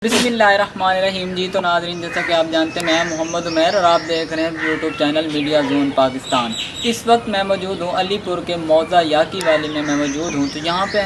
बिस्मिल्लाहिर्रहमानिर्रहीम। जी तो नाज़रीन, जैसा कि आप जानते हैं, मैं मोहम्मद उमैर और आप देख रहे हैं YouTube channel media zone Pakistan. इस वक्त मैं मौजूद हूँ अलीपुर के मौज़ा याकी वाली में मैं मौजूद हूँ। तो यहाँ पे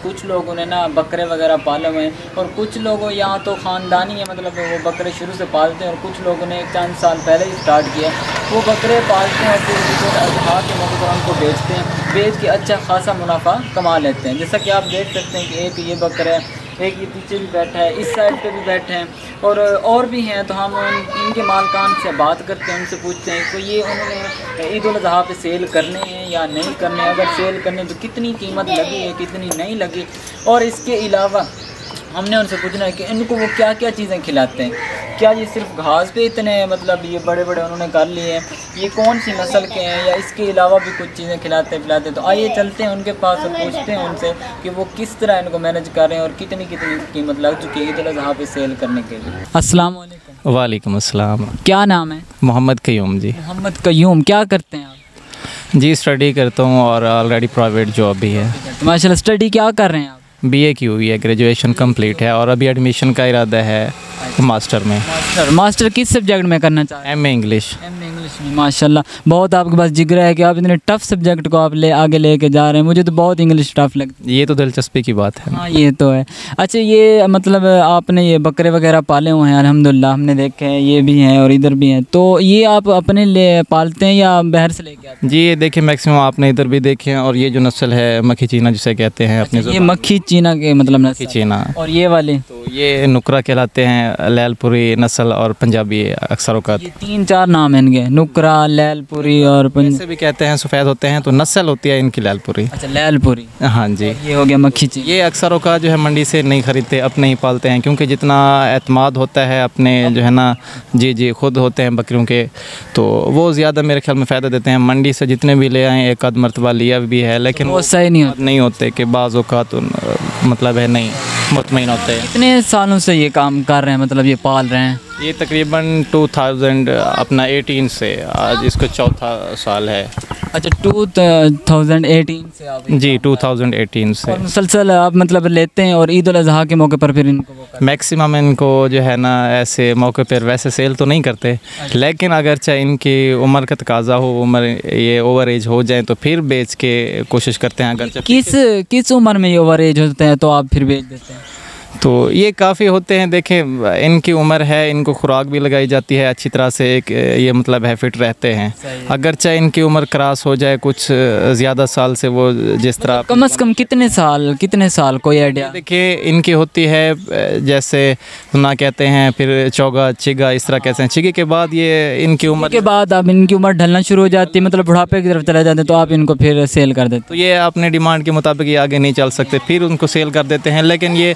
कुछ लोगों ने ना बकरे वगैरह पाले हुए हैं और कुछ लोगों यहाँ तो ख़ानदानी है, मतलब वो बकरे शुरू से पालते हैं और कुछ लोगों ने चंद साल पहले ही स्टार्ट किया। वो बकरे पालते हैं और फिर अज़हा के मौके पर उनको बेचते हैं, बेच के अच्छा खासा मुनाफा कमा लेते हैं। जैसा कि आप देख सकते हैं कि एक ये बकरा है, एक ये पीछे भी बैठा है, इस साइड पे भी बैठे हैं और भी हैं। तो हम इनके मालकान से बात करते हैं, उनसे पूछते हैं तो ये उन्होंने ईद उल अज़हा पे सेल करने हैं या नहीं करने, अगर सेल करने तो कितनी कीमत लगी है, कितनी नहीं लगी। और इसके अलावा हमने उनसे पूछना है कि इनको वो क्या क्या चीज़ें खिलाते हैं। क्या ये सिर्फ घास पे इतने मतलब ये बड़े बड़े उन्होंने कर लिए हैं, ये कौन सी नस्ल के हैं, या इसके अलावा भी कुछ चीज़ें खिलाते पिलाते। तो आइए चलते हैं उनके पास और पूछते हैं उनसे कि वो किस तरह इनको मैनेज कर रहे हैं और कितनी कितनी कीमत लग चुकी है ईद उल अज़हा पे सेल करने के लिए। अस्सलाम वालेकुम। वालेकुम अस्सलाम। क्या नाम है? मोहम्मद कयूम जी। मोहम्मद कयूम, क्या करते हैं आप? जी स्टडी करता हूँ और ऑलरेडी प्राइवेट जॉब भी है। तो माशाल्लाह, स्टडी क्या कर रहे हैं आप? बीए की हुई है, ग्रेजुएशन कंप्लीट है और अभी एडमिशन का इरादा है मास्टर में। मास्टर किस सब्जेक्ट में करना चाह रहे हैं? MA English. एमए इंग्लिश में। माशाल्लाह, बहुत आपके पास जिगर है कि आप इतने टफ सब्जेक्ट को आप आगे लेके जा रहे हैं। मुझे तो बहुत इंग्लिश टफ लगती है। ये तो दिलचस्पी की बात है। हाँ, ये तो है। अच्छा, ये मतलब आपने ये बकरे वगैरह पाले हुए हैं? अल्हम्दुलिल्लाह हमने देखे हैं, ये भी हैं और इधर भी हैं। तो ये आप अपने लिए पालते हैं या बाहर से लेके आते हैं? जी ये देखिए, मैक्सिमम आपने इधर भी देखे हैं। और ये जो नस्ल है मक्खी चीना जिसे कहते हैं अपने, ये मक्खी चीना के मतलब मक्खी चीना। और ये वाले तो ये नुकरा कहलाते हैं, लैलपुरी नस्ल और पंजाबी अक्सर औकात। ये 3-4 नाम हैं इनके, नुकरा, लैलपुरी और ऐसे भी कहते हैं, सफ़ेद होते हैं। तो नस्ल होती है इनकी लैलपुरी। अच्छा, लैलपुरी। हाँ जी। ये हो गया मक्खी चीना। ये अक्सर औकात जो है मंडी से नहीं ख़रीदते, अपने ही पालते हैं, क्योंकि जितना एतमाद होता है अपने जो है ना, जी खुद होते हैं बकरियों के, तो वो ज़्यादा मेरे ख्याल में फ़ायदा देते हैं। मंडी से जितने भी ले आए एक आध मरतबा लिया भी है, लेकिन वो सही नहीं होते कि बाज़ औकात मतलब है नहीं मुतमईन होते हैं। कितने सालों से ये काम कर रहे हैं, मतलब ये पाल रहे हैं? ये तकरीबन 2018 से आज इसको चौथा साल है। अच्छा, 2018 से आप? जी 2018 से। और मुसलसल आप मतलब लेते हैं और ईद उल अज़हा के मौके पर फिर इनको वो मैक्सिमम इनको जो है ना ऐसे मौके पर वैसे सेल तो नहीं करते, लेकिन अगर चाहे इनकी उम्र का तकाजा हो, उम्र ये ओवर एज हो जाए तो फिर बेच के कोशिश करते हैं। अगर किस उम्र में ये ओवर एज होते हैं तो आप फिर बेच देते हैं? तो ये काफ़ी होते हैं। देखें, इनकी उम्र है, इनको खुराक भी लगाई जाती है अच्छी तरह से, एक ये मतलब है फिट रहते हैं। अगर चाहे इनकी उम्र क्रॉस हो जाए कुछ ज़्यादा साल से, वो जिस तरह कम से कम कितने साल कोई आइडिया? देखिए इनकी होती है जैसे ना कहते हैं, फिर चौगा चिगा इस तरह कहते हैं। चिगे के बाद ये इनकी उम्र के बाद अब इनकी उम्र ढलना शुरू हो जाती है, मतलब बुढ़ापे की तरफ चले जाते हैं, तो आप इनको फिर सेल कर देते हैं? तो ये अपने डिमांड के मुताबिक ये आगे नहीं चल सकते, फिर उनको सेल कर देते हैं। लेकिन ये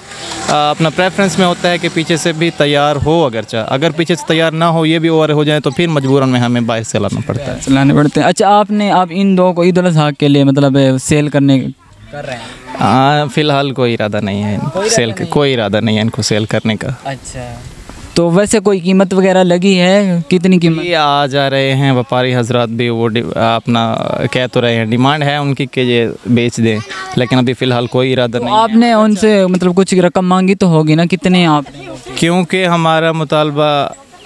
अपना प्रेफरेंस में होता है कि पीछे से भी तैयार हो। अगर पीछे से तैयार ना हो, ये भी ओवर हो जाए, तो फिर मजबूरन में हमें बाहर से लाना पड़ता है, लाने पड़ते हैं। अच्छा, आप इन दो को ईद उल अज़हा के लिए मतलब सेल करने कर रहे हैं? फ़िलहाल कोई इरादा नहीं है कोई इरादा नहीं है इनको सेल करने का। अच्छा, तो वैसे कोई कीमत वगैरह लगी है? कितनी कीमत? ये आ जा रहे हैं व्यापारी हजरात भी, वो अपना कह तो रहे हैं, डिमांड है उनकी कि ये बेच दें, लेकिन अभी फ़िलहाल कोई इरादा नहीं। आपने उनसे मतलब कुछ रकम मांगी तो होगी ना? कितने आपने? क्योंकि हमारा मुतालबा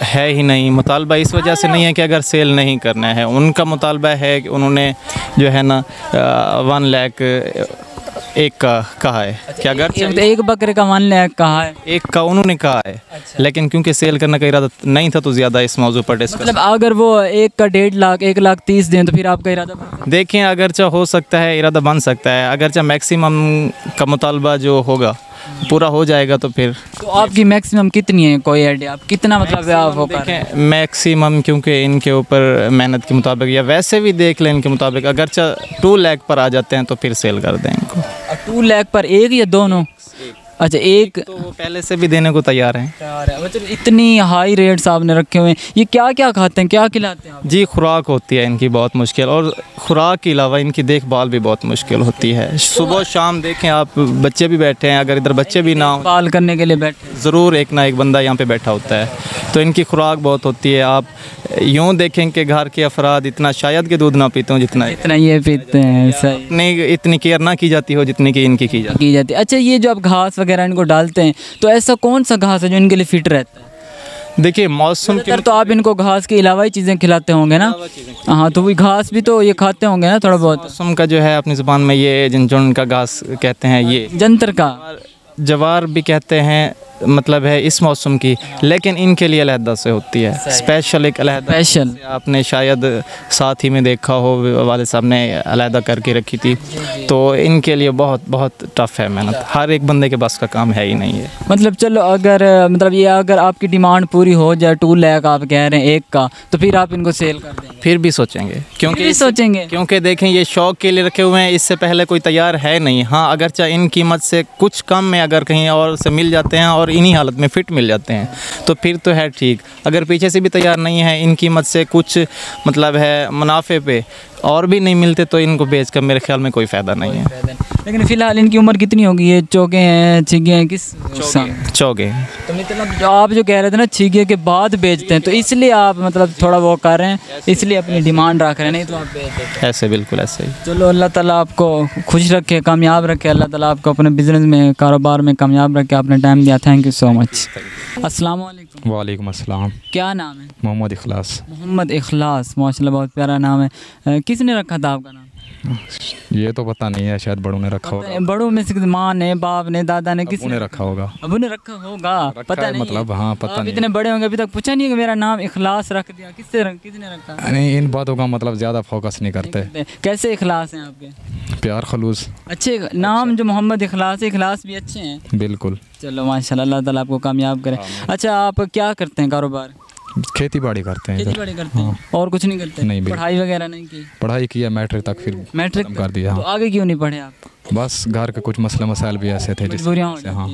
है ही नहीं। मुतालबा इस वजह से नहीं है कि अगर सेल नहीं करना है, उनका मुतालबा है कि उन्होंने जो है ना 1 लाख एक का कहा है। अच्छा, कि अगर एक बकरे का 1 लाख कहा है, एक का उन्होंने कहा है। अच्छा। लेकिन क्योंकि सेल करने का इरादा नहीं था तो ज़्यादा इस मौजू पर डिस्कस। मतलब अगर वो एक का 1.5 लाख 1,30,000 दें तो फिर आपका इरादा देखें, अगरचा हो सकता है, इरादा बन सकता है। अगरचा मैक्सिमम का मुतालबा जो होगा पूरा हो जाएगा तो फिर। तो आपकी मैक्सिमम कितनी है, कोई आइडिया? आप कितना मतलब आप हो? देखें मैक्सिमम, क्योंकि इनके ऊपर मेहनत के मुताबिक या वैसे भी देख लें इनके मुताबिक, अगरचा 2 लाख पर आ जाते हैं तो फिर सेल कर दें इनको। 2 लाख पर एक या दोनों? अच्छा, एक तो वो पहले से भी देने को तैयार हैं। मतलब इतनी हाई रेट्स आपने रखे हुए हैं। ये क्या क्या खाते हैं, क्या खिलाते हैं आप? जी खुराक होती है इनकी बहुत मुश्किल, और खुराक के अलावा इनकी देखभाल भी बहुत मुश्किल होती है। सुबह शाम देखें आप, बच्चे भी बैठे हैं, अगर इधर बच्चे भी ना हो, पाल करने के लिए बैठे ज़रूर एक ना एक बंदा यहाँ पे बैठा होता है। तो इनकी खुराक बहुत होती है। आप यूँ देखें कि घर के अफराद इतना शायद के दूध ना पीते हो जितना ये पीते हैं। सही, इतनी केयर ना की जाती हो जितनी कि इनकी की जाती है। अच्छा, ये जो आप घास वगैरह इनको डालते हैं, तो ऐसा कौन सा घास है जो इनके लिए फिट रहता है? देखिए मौसम के तो आप इनको घास के अलावा ही चीज़ें खिलाते होंगे ना? हाँ, तो वही घास भी तो ये खाते होंगे ना थोड़ा बहुत? मौसम का जो है अपनी ज़ुबान में ये जिन का घास कहते हैं, ये जंतर का जवार भी कहते हैं, मतलब है इस मौसम की, लेकिन इनके लिए अलहदा से होती है, स्पेशल एक अलहदा। स्पेशल आपने शायद साथ ही में देखा हो, वाले साहब ने अलहदा करके रखी थी, तो इनके लिए बहुत बहुत टफ़ है मेहनत, हर एक बंदे के बस का काम है ही नहीं है। मतलब चलो अगर मतलब ये अगर आपकी डिमांड पूरी हो जाए 2 लाख आप कह रहे हैं एक का, तो फिर आप इनको सेल कर देंगे? फिर भी सोचेंगे, क्योंकि देखें ये शौक़ के लिए रखे हुए हैं, इससे पहले कोई तैयार है नहीं। हाँ, अगर चाहे इन कीमत से कुछ कम में अगर कहीं और से मिल जाते हैं और इन्हीं हालत में फ़िट मिल जाते हैं तो फिर तो है ठीक। अगर पीछे से भी तैयार नहीं है, इन कीमत से कुछ मतलब है मुनाफे पे और भी नहीं मिलते, तो इनको बेच कर मेरे ख्याल में कोई फ़ायदा नहीं है। लेकिन फ़िलहाल इनकी उम्र कितनी होगी? ये चौगे हैं, छिगे हैं, किस चौगे? तो मतलब जो आप जो कह रहे थे ना छिगे के बाद बेचते हैं, तो इसलिए आप मतलब थोड़ा वो कर रहे हैं, इसलिए अपनी डिमांड रख रहे हैं, नहीं तो आप बेच देते? ऐसे बिल्कुल ऐसे ही। चलो अल्लाह ताला आपको खुश रखे, कामयाब रखे, अल्लाह ताला आपको अपने बिज़नेस में, कारोबार में कामयाब रखे। आपने टाइम दिया, थैंक यू सो मच। अस्सलाम वालेकुम। वालेकुम अस्सलाम। क्या नाम है? मोहम्मद इखलास। मोहम्मद इखलास, माशाल्लाह बहुत प्यारा नाम है। किसने रखा था आपका नाम? ये तो पता नहीं है, शायद बड़ों ने रखा होगा। बड़ों में से माँ ने, बाप ने, दादा ने, किसने रखा होगा? अबू ने रखा होगा, पता नहीं मतलब हाँ पता नहीं। इतने बड़े होंगे, अभी तक पूछा नहीं कि मेरा नाम इखलास रख दिया, किसने रखा? नहीं, इन बातों का मतलब ज़्यादा फोकस नहीं करते। कैसे इखलास हैं आपके? प्यार खलूस। अच्छे नाम जो मोहम्मद इखलास है, इखलास भी अच्छे हैं। बिल्कुल। चलो माशाल्लाह, अल्लाह ताला आपको कामयाब करे। अच्छा, आप क्या करते हैं कारोबार? खेती बाड़ी करते हैं। खेती बाड़ी करते हैं और कुछ नहीं करते? नहीं। पढ़ाई वगैरह नहीं की? पढ़ाई किया मैट्रिक तक, फिर मैट्रिक कर दिया। तो आगे क्यों नहीं पढ़े आप? बस घर के कुछ मसले मसाइल भी ऐसे थे जिससे। हाँ।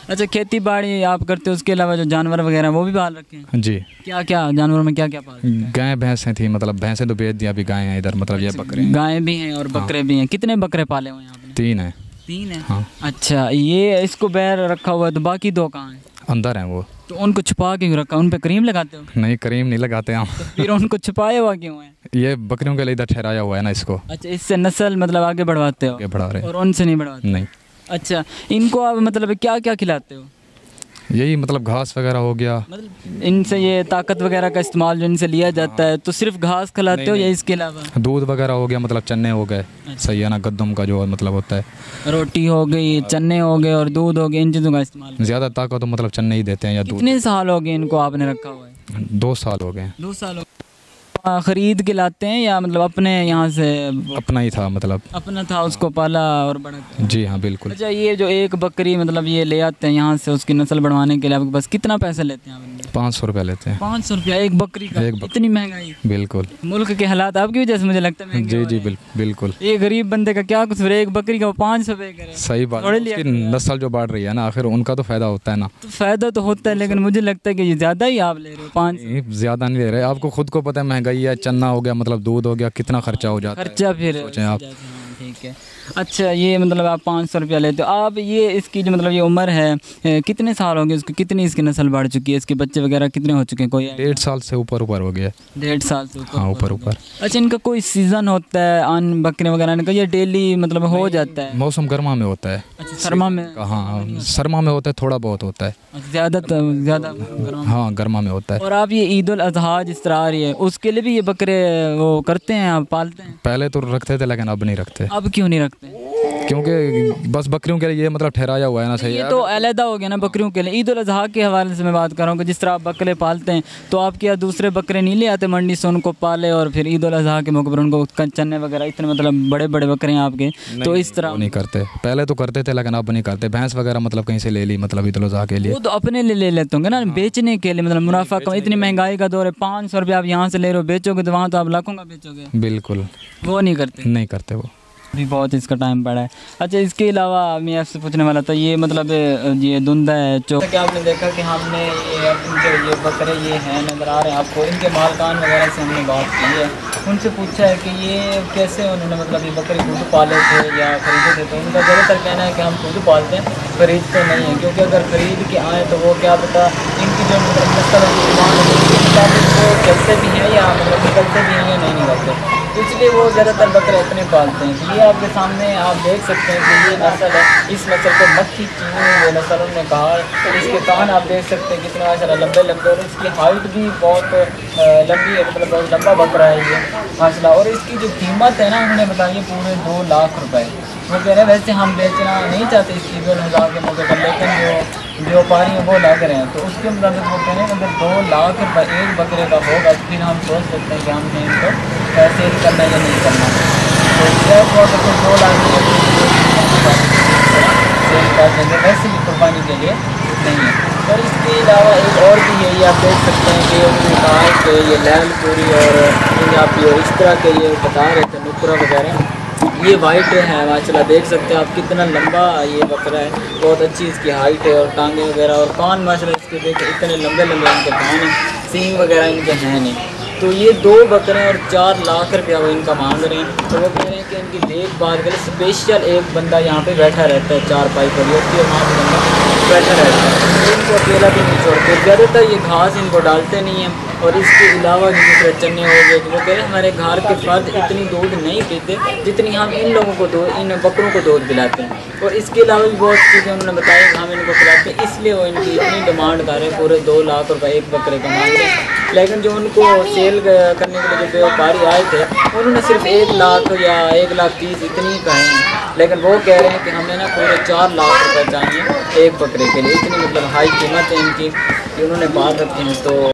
अच्छा, खेती बाड़ी आप करते हो, उसके अलावा जो जानवर वगैरह वो भी पाल रखे हैं? जी। क्या क्या जानवरों में क्या क्या पालते हैं? गाय भैंसें थी, मतलब भैंसें तो बेच दिया, अभी गाय हैं इधर, मतलब ये बकरे। गाय भी हैं और बकरे भी हैं। कितने बकरे पाले हुए हैं आपने? 3 हैं। 3 है? हाँ। अच्छा, ये इसको बैर रखा हुआ है, तो बाकी 2 कहाँ हैं? अंदर हैं वो। तो उनको छुपा क्यों रखा? उन पे क्रीम लगाते हो? नहीं, क्रीम नहीं लगाते हम। तो फिर उनको छुपाया हुआ क्यों है? ये बकरियों के लिए इधर ठहराया हुआ है ना इसको। अच्छा, इससे नस्ल मतलब आगे बढ़वाते हो? आगे बढ़ा रहे। और उनसे नहीं बढ़वाते? नहीं। अच्छा, इनको आप मतलब क्या क्या खिलाते हो? यही मतलब घास वगैरह हो गया। मतलब इनसे ये ताकत वगैरह का इस्तेमाल जो इनसे लिया जाता है, तो सिर्फ घास खिलाते हो या इसके अलावा? दूध वगैरह हो गया, मतलब चने हो गए। सही है ना, गद्दम का जो मतलब होता है। रोटी हो गई, चने हो गए और दूध हो गए, इन चीज़ों का इस्तेमाल। ज़्यादा ताकत तो मतलब चने ही देते हैं या दूध। कितने साल हो गए इनको आपने रखा हुआ है? 2 साल हो गए। 2 साल हो। ख़रीद के लाते हैं या मतलब अपने यहाँ से? अपना ही था, मतलब अपना था, उसको पाला और बड़ा। जी हाँ बिल्कुल। अच्छा, ये जो एक बकरी मतलब ये ले आते हैं यहाँ से, उसकी नस्ल बढ़वाने के लिए आपके पास कितना पैसा लेते हैं आप? 500 रुपये लेते हैं। 500 रुपया एक बकरी का? इतनी महंगाई? बिल्कुल। मुल्क के हालात आपकी वजह से मुझे लगता है। जी बिल्कुल। ये गरीब बंदे का क्या कुछ, एक बकरी का 500 रुपये करे। सही बात है। नस्ल जो बढ़ रही है ना, आखिर उनका तो फ़ायदा होता है ना। तो फ़ायदा तो होता है, लेकिन मुझे लगता है कि ये ज़्यादा ही आप ले रहे हो। 500 ज़्यादा नहीं ले रहे, आपको खुद को पता है महंगाई है। चना हो गया, मतलब दूध हो गया, कितना खर्चा हो जाता है। खर्चा फिर सोचें आप। ठीक है। अच्छा, ये मतलब आप 500 रुपया लेते हो आप। ये इसकी जो मतलब ये उम्र है, कितने साल हो गए इसको? कितनी इसकी नस्ल बढ़ चुकी है? इसके बच्चे वगैरह कितने हो चुके हैं? कोई 1.5 साल से ऊपर हो गया। 1.5 साल से ऊपर? हाँ, ऊपर। अच्छा, इनका कोई सीज़न होता है अन बकरे वगैरह इनका, ये डेली मतलब हो जाता है? मौसम गर्मा में होता है। अच्छा, सरमा में? हाँ, सरमा में होता है, थोड़ा बहुत होता है। ज़्यादा हाँ, गर्मा में होता है। और आप ये ईद उल अज़हा जिस तरह आ रही है, उसके लिए भी ये बकरे वो करते हैं, आप पालते हैं? पहले तो रखते थे, लेकिन अब नहीं रखते। अब क्यों नहीं रखते? क्योंकि बस बकरियों के लिए ये मतलब ठहराया हुआ है ना। सही ये तो अलहदा हो गया ना बकरियों के लिए। ईद उल अज़हा के हवाले से मैं बात कर रहा हूँ कि जिस तरह आप बकरे पालते हैं, तो आप क्या दूसरे बकरे नहीं ले आते मंडी से, उनको पाले और फिर ईद उल अज़हा के मौके पर उनको चने वगैरह, इतने मतलब बड़े बड़े बकरे हैं आपके, तो इस तरह नहीं करते। पहले तो करते थे, लेकिन अब नहीं करते। भैंस वगैरह मतलब कहीं से ले ली, मतलब ईद उल अज़हा के लिए। वो तो अपने लिए ले लेते होंगे ना, बेचने के लिए, मतलब मुनाफा कम। इतनी महंगाई का दौर है, 500 रुपया आप यहाँ से ले रहे हो, बेचोगे तो वहाँ तो आप लाखों का बेचोगे। बिल्कुल। वो नहीं करते वो भी बहुत इसका टाइम पड़ा है। अच्छा, इसके अलावा मैं आपसे पूछने वाला था, ये मतलब ये धुंधा है क्या आपने देखा कि हमने ये बकरे ये हैं नज़र आ रहे हैं आपको, इनके मालकान वगैरह से हमने बात की है, उनसे पूछा है कि ये कैसे उन्होंने मतलब ये बकरे खुद पाले थे या खरीदे थे। तो उनका ज़्यादातर कहना है कि हम खुद पालते हैं, खरीदते नहीं हैं, क्योंकि अगर ख़रीद के आएँ तो वो क्या पता इनकी जो मतलब नस्ल उसके मुताबिक वो चलते भी हैं या मतलब निकलते भी हैं या नहीं निकलते। इसलिए वो ज़्यादातर बकरे इतने पालते हैं। तो ये आपके सामने आप देख सकते हैं कि ये नस्ल है, इस नस्ल को मक्खी चीनी ये नस्ल उन्होंने कहा। तो इसके कान आप देख सकते हैं कितना माशाल्लाह लंबे लंबे, और इसकी हाइट भी बहुत लंबी है, मतलब बहुत लंबा बकरा है ये माशाल्लाह। और इसकी जो कीमत है ना उन्होंने बताई है पूरे 2 लाख रुपए। वो कह रहे हैं वैसे हम बेचना नहीं चाहते इसकी बेलहज़ा के मौके पर, लेकिन जो व्यापारी हैं वो लग रहे हैं, तो उसके मुताबिक वो कह रहे हैं अगर 2 लाख रुपये एक बकरे का होगा तो फिर हम सोच सकते हैं कि हमने इनको सेल करना या नहीं करना। तो शेयर को अगर 2 लाख सेल कर देंगे, वैसे भी कुर्बानी के लिए नहीं है। और इसके अलावा एक और भी है, ये आप देख सकते हैं कि उन्होंने कहा है कि ये लैम पूरी और आप ये इस तरह के ये बता रहे थे नुकरा वगैरह, ये वाइट है माशाल्लाह, देख सकते हैं आप कितना लंबा ये बकरा है, बहुत अच्छी इसकी हाइट है और टांगे वगैरह और कान माशाल्लाह इसके देखें इतने लंबे लंबे इनके कान हैं, सींग वगैरह इनके हैं नहीं। तो ये 2 बकरे और 4 लाख रुपया वो इनका मांग रहे हैं। तो वो कह रहे हैं कि इनकी देखभाल के लिए स्पेशल एक बंदा यहाँ पे बैठा रहता है, 4 पाई पर होती है, वहाँ पर बंदा बैठा रहता है, तो इनको अकेला भी नहीं छोड़ते। ज़्यादातर ये घास इनको डालते नहीं हैं। और इसके अलावा जो दूसरे चने हो गए, तो वो कह रहे हैं हमारे घर के फर्द इतनी दूध नहीं पीते जितनी हम इन लोगों को इन बकरों को दूध पिलाते हैं। और इसके अलावा भी बहुत चीज़ें उन्होंने बताया कि हम इनको पिलाते हैं, इसलिए वो इनकी इतनी डिमांड कर रहे हैं, पूरे 2 लाख रुपये एक बकरे का मांग रहे हैं। लेकिन जो उनको सेल करने के लिए जो व्यापारी आए थे उन्होंने सिर्फ 1 लाख या 1,30,000 इतनी कहे हैं, लेकिन वो कह रहे हैं कि हमें ना पूरे 4 लाख रुपये चाहिए एक बकरे के लिए। इतनी मतलब हाई कीमत है इनकी कि उन्होंने बात रखी है। तो